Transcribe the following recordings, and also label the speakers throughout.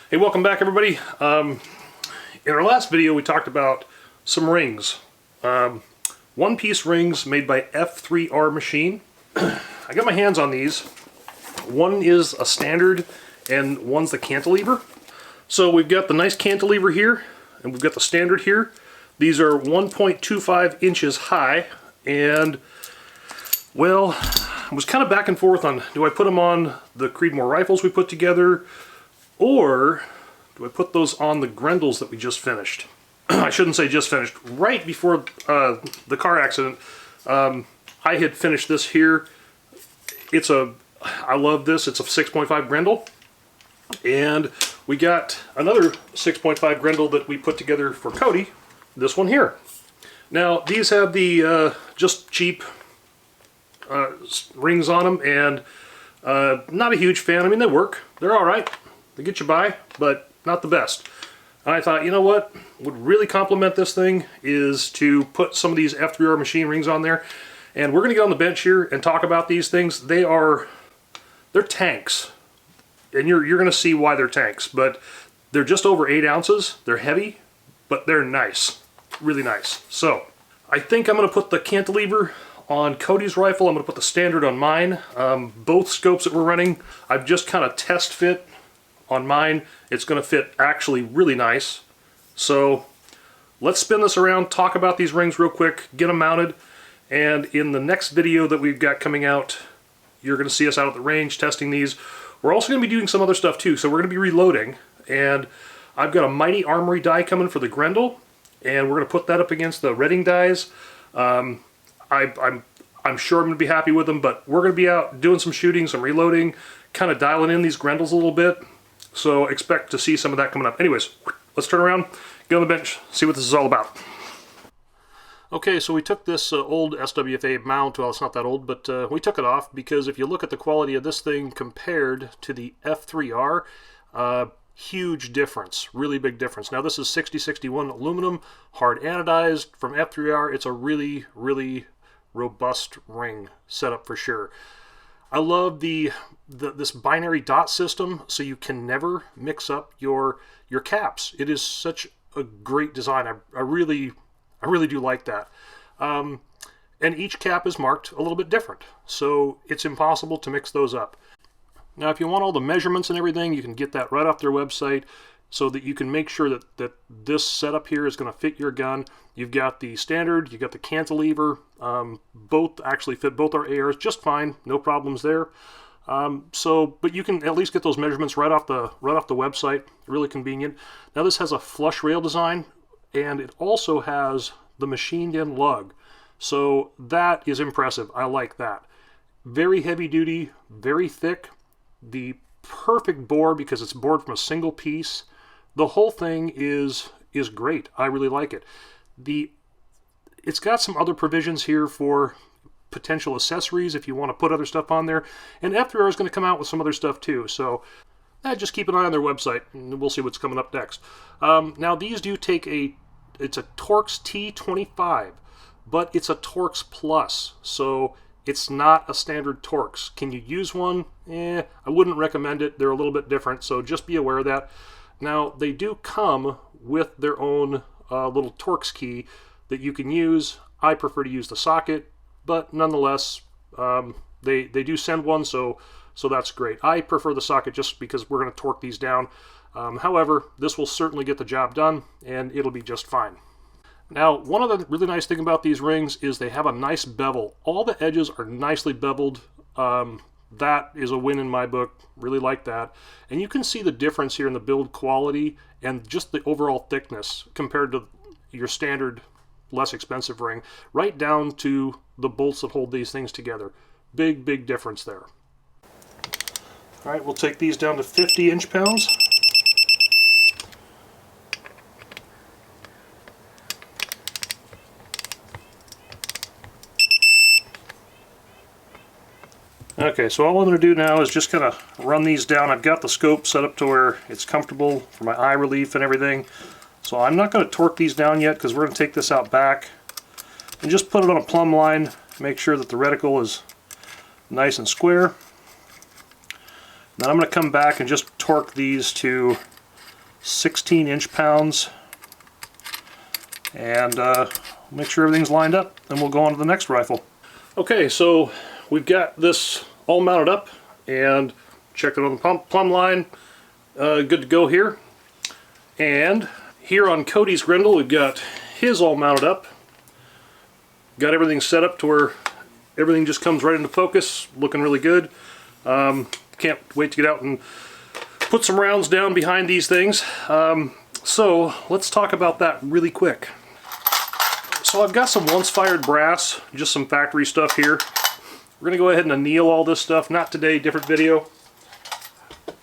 Speaker 1: Hey, welcome back everybody. In our last video we talked about some rings. One-piece rings made by F3RMachine. I got my hands on these. One is a standard and one's the cantilever. So we've got the nice cantilever here and we've got the standard here. These are 1.25 inches high, and well, I was kind of back and forth on, do I put them on the Creedmoor rifles we put together, or do I put those on the Grendels that we just finished? I shouldn't say just finished. Right before the car accident, I had finished this here. I love this. It's a 6.5 Grendel. And we got another 6.5 Grendel that we put together for Cody. This one here. Now, these have the just cheap rings on them, and not a huge fan. I mean, they work. They're all right. They get you by, but not the best. And I thought, you know what would really complement this thing is to put some of these F3RMachine rings on there. And we're going to get on the bench here and talk about these things. They're tanks. And you're going to see why they're tanks. But they're just over 8 ounces. They're heavy, but they're nice. Really nice. So, I think I'm going to put the cantilever on Cody's rifle. I'm going to put the standard on mine. Both scopes that we're running, I've just kind of test fit on mine. It's going to fit actually really nice. So let's spin this around, talk about these rings real quick, get them mounted, and in the next video that we've got coming out, you're going to see us out at the range testing these. We're also going to be doing some other stuff too, so we're going to be reloading, and I've got a Mighty Armory die coming for the Grendel, and we're going to put that up against the Redding dies. I'm sure I'm going to be happy with them, but we're going to be out doing some shooting, some reloading, kind of dialing in these Grendels a little bit. So expect to see some of that coming up. Anyways, let's turn around, get on the bench, see what this is all about. Okay, so we took this old SWFA mount. Well, it's not that old, but we took it off because if you look at the quality of this thing compared to the F3R, huge difference, really big difference. Now this is 6061 aluminum, hard anodized from F3R. It's a really, really robust ring setup for sure. I love this binary dot system, so you can never mix up your caps. It is such a great design. I really do like that. And each cap is marked a little bit different, so it's impossible to mix those up. Now, if you want all the measurements and everything, you can get that right off their website, so that you can make sure that this setup here is going to fit your gun. You've got the standard, you've got the cantilever, both actually fit both our ARs just fine, no problems there. But you can at least get those measurements right off the website, really convenient. Now this has a flush rail design, and it also has the machined in lug. So that is impressive, I like that. Very heavy duty, very thick, the perfect bore because it's bored from a single piece. The whole thing is great. I really like it. It's got some other provisions here for potential accessories if you want to put other stuff on there. And F3R is going to come out with some other stuff too. So just keep an eye on their website and we'll see what's coming up next. Now these do take it's a Torx T25, but it's a Torx Plus. So it's not a standard Torx. Can you use one? I wouldn't recommend it. They're a little bit different, so just be aware of that. Now, they do come with their own little Torx key that you can use. I prefer to use the socket, but nonetheless, they do send one, so that's great. I prefer the socket just because we're going to torque these down. However, this will certainly get the job done, and it'll be just fine. Now, one of the really nice thing about these rings is they have a nice bevel. All the edges are nicely beveled. That is a win in my book. Really like that. And you can see the difference here in the build quality and just the overall thickness compared to your standard, less expensive ring, right down to the bolts that hold these things together. Big, big difference there. All right, we'll take these down to 50 inch-pounds. Okay, so all I'm going to do now is just kind of run these down. I've got the scope set up to where it's comfortable for my eye relief and everything. So I'm not going to torque these down yet because we're going to take this out back and just put it on a plumb line, make sure that the reticle is nice and square. Then I'm going to come back and just torque these to 16 inch-pounds, and make sure everything's lined up, and we'll go on to the next rifle. Okay, so we've got this all mounted up and checked it on the plumb line. Good to go here. And here on Cody's Grendel, we've got his all mounted up. Got everything set up to where everything just comes right into focus, looking really good. Can't wait to get out and put some rounds down behind these things. So let's talk about that really quick. So I've got some once fired brass, just some factory stuff here. We're going to go ahead and anneal all this stuff. Not today, different video.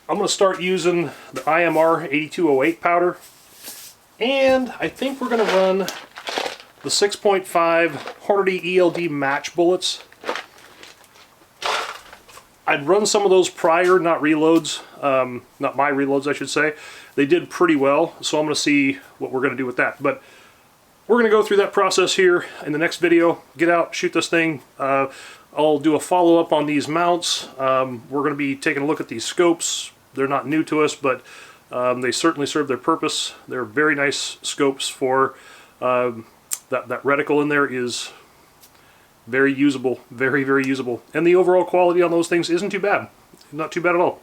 Speaker 1: I'm going to start using the IMR 8208 powder. And I think we're going to run the 6.5 Hornady ELD match bullets. I'd run some of those prior, not reloads. Not my reloads, I should say. They did pretty well, so I'm going to see what we're going to do with that. But we're going to go through that process here in the next video. Get out, shoot this thing. I'll do a follow-up on these mounts. We're going to be taking a look at these scopes. They're not new to us, but they certainly serve their purpose. They're very nice scopes for that reticle in there is very usable, very, very usable. And the overall quality on those things isn't too bad. Not too bad at all.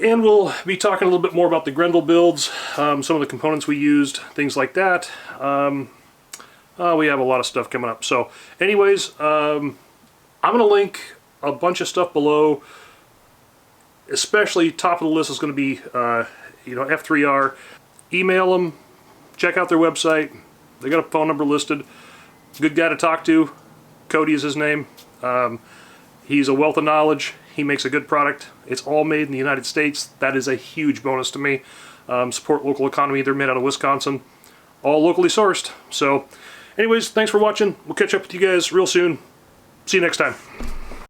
Speaker 1: And we'll be talking a little bit more about the Grendel builds, some of the components we used, things like that. We have a lot of stuff coming up. So anyways, I'm going to link a bunch of stuff below. Especially top of the list is going to be F3R. Email them, check out their website. They got a phone number listed. Good guy to talk to. Cody is his name. He's a wealth of knowledge. He makes a good product. It's all made in the United States. That is a huge bonus to me. Support local economy. They're made out of Wisconsin. All locally sourced. So anyways, thanks for watching. We'll catch up with you guys real soon. See you next time.